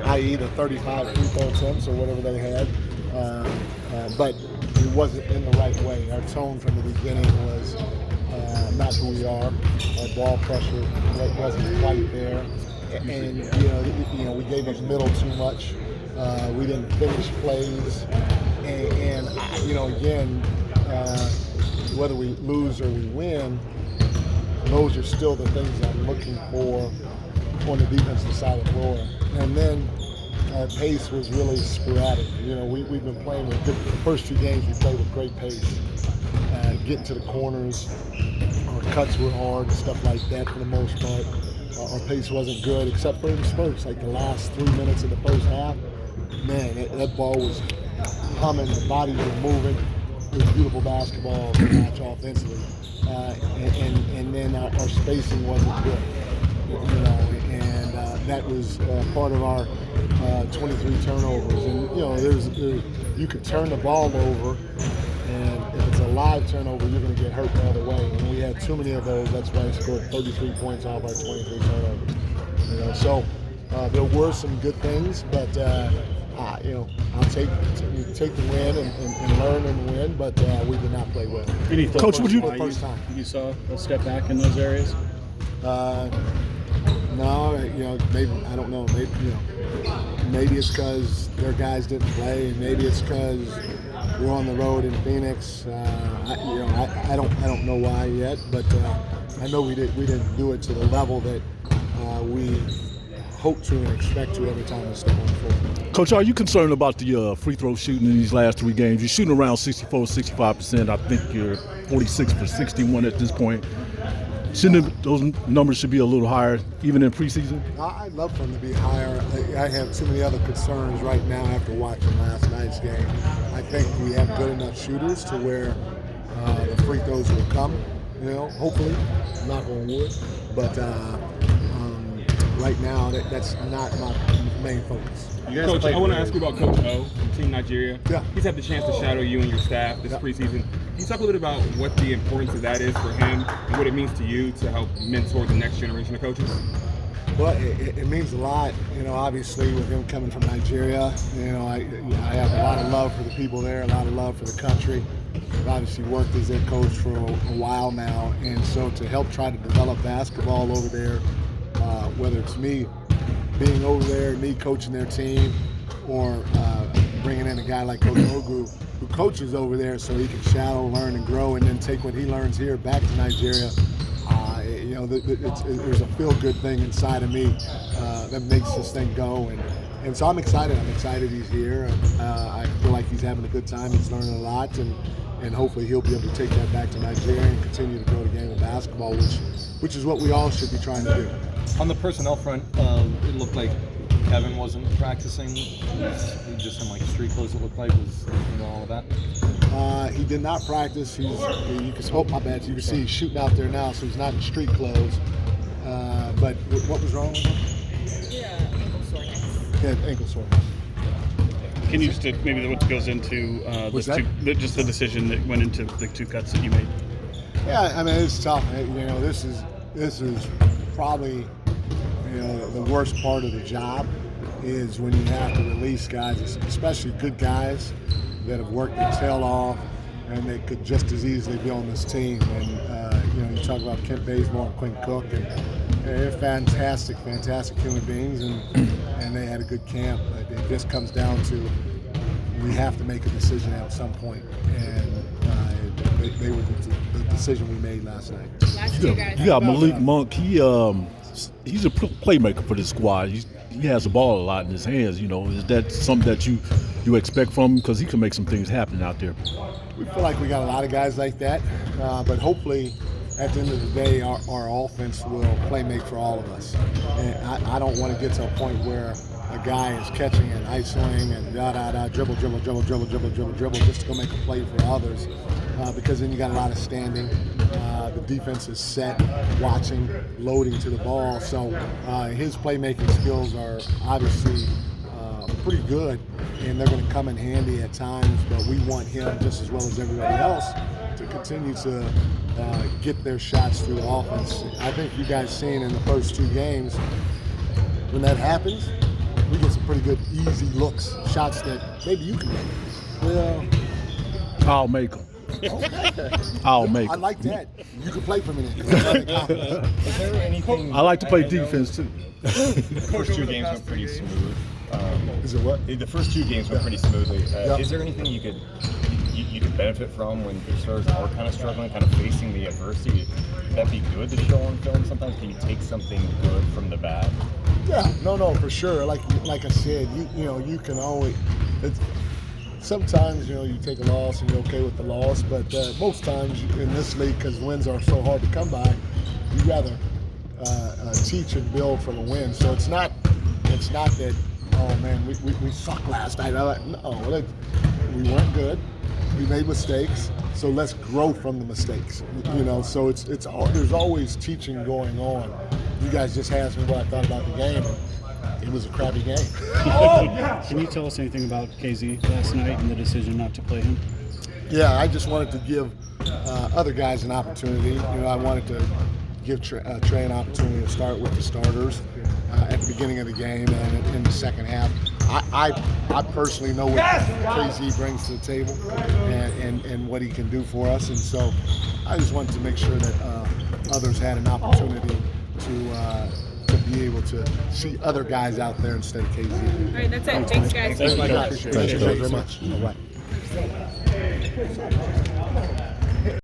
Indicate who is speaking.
Speaker 1: i.e. the 35 free throw attempts or whatever they had. But it wasn't in the right way. Our tone from the beginning was not who we are. Our ball pressure wasn't quite there. And, we gave up middle too much. We didn't finish plays. And again, whether we lose or we win, those are still the things I'm looking for on the defensive side of the floor. And then our pace was really sporadic. We've been playing with the first 2 games we played with great pace. Getting to the corners, our cuts were hard and stuff like that for the most part. Our pace wasn't good except for in spurts, like the last 3 minutes of the first half. Man, that ball was humming, the bodies were moving. It was beautiful basketball to watch offensively. And then our spacing wasn't good. And that was part of our 23 turnovers. And, you could turn the ball over, and if it's a live turnover, you're going to get hurt the other way. And we had too many of those. That's why we scored 33 points off our 23 turnovers. So there were some good things, but I'll take the win and learn and win. But we did not play well.
Speaker 2: Coach, would you?
Speaker 1: First time.
Speaker 2: You saw a step back in those areas?
Speaker 1: No, maybe I don't know. Maybe it's because their guys didn't play, and maybe it's because we're on the road in Phoenix. I don't know why yet, but I know we didn't do it to the level that we hope to and expect to every time we step on the floor.
Speaker 3: Coach, are you concerned about the free throw shooting in these last 3 games? You're shooting around 65%. I think you're 46 for 61 at this point. Those numbers should be a little higher, even in preseason?
Speaker 1: I'd love for them to be higher. I have too many other concerns right now after watching last night's game. I think we have good enough shooters to where the free throws will come, hopefully, knock on wood. But right now, that's not my main focus.
Speaker 4: Coach, I want to ask you about Coach O from Team Nigeria.
Speaker 1: Yeah.
Speaker 4: He's had the chance to shadow you and your staff this preseason. Can you talk a little bit about what the importance of that is for him and what it means to you to help mentor the next generation of coaches?
Speaker 1: Well, it means a lot, obviously with him coming from Nigeria. I have a lot of love for the people there, a lot of love for the country. I've obviously worked as their coach for a while now, and so to help try to develop basketball over there, whether it's me being over there, me coaching their team, or bringing in a guy like Coach Ogu, who coaches over there so he can shadow, learn, and grow, and then take what he learns here back to Nigeria. There's a feel-good thing inside of me that makes this thing go, and so I'm excited. He's here. I feel like he's having a good time. He's learning a lot, and hopefully he'll be able to take that back to Nigeria and continue to grow the game of basketball, which is what we all should be trying to do.
Speaker 5: On the personnel front, it looked like Kevin wasn't practicing. He just in like street clothes, it looked like, was all of that.
Speaker 1: He did not practice. You can see he's shooting out there now, so he's not in street clothes. But what was wrong with him?
Speaker 6: Yeah, ankle soreness.
Speaker 1: He had ankle soreness.
Speaker 2: Can you just maybe what goes into just the decision that went into the 2 cuts that you made?
Speaker 1: Yeah, I mean it's tough. This is probably the worst part of the job is when you have to release guys, especially good guys that have worked their tail off and they could just as easily be on this team. And you talk about Kent Bazemore and Quinn Cook, and they're fantastic human beings, and they had a good camp. But it just comes down to we have to make a decision at some point, and they were the decision we made last night.
Speaker 3: You got Malik Monk. He's a playmaker for this squad. He has the ball a lot in his hands. Is that something that you expect from him? Because he can make some things happen out there.
Speaker 1: We feel like we got a lot of guys like that, but hopefully at the end of the day, our offense will play make for all of us. And I don't want to get to a point where a guy is catching and isolating and dribble just to go make a play for others, because then you got a lot of standing. The defense is set, watching, loading to the ball. So his playmaking skills are obviously pretty good, and they're going to come in handy at times, but we want him just as well as everybody else to continue to get their shots through the offense. I think you guys seen in the first 2 games, when that happens, we get some pretty good, easy looks, shots that maybe you can make.
Speaker 3: Well, I'll make them.
Speaker 1: Okay.
Speaker 3: I'll make
Speaker 1: I
Speaker 3: 'em.
Speaker 1: like that. You can play for me then.
Speaker 6: Is there anything?
Speaker 3: I like to play defense too.
Speaker 6: The first two games went pretty smooth.
Speaker 1: Is it what?
Speaker 6: The first two games went pretty smoothly.
Speaker 1: Yeah.
Speaker 6: Is there anything you could benefit from when your stars are kind of struggling, kind of facing the adversity? Would that be good to show on film sometimes? Can you take something good from the bad?
Speaker 1: Yeah, no, for sure. Like I said, you can always. Sometimes you take a loss and you're okay with the loss, but most times in this league, because wins are so hard to come by, you rather teach and build from a win. So it's not that, oh man, we sucked last night. No, we weren't good. We made mistakes, so let's grow from the mistakes. So it's there's always teaching going on. You guys just asked me what I thought about the game. It was a crappy game.
Speaker 2: Can you tell us anything about KZ last night and the decision not to play him?
Speaker 1: Yeah, I just wanted to give other guys an opportunity. I wanted to give Trey an opportunity to start with the starters at the beginning of the game and in the second half. I personally know what KZ brings to the table and what he can do for us, and so I just wanted to make sure that others had an opportunity to be able to see other guys out there instead of KZ.
Speaker 7: All right, that's it. Thanks, guys.
Speaker 1: Thank you
Speaker 3: Thanks,
Speaker 1: very much. All right.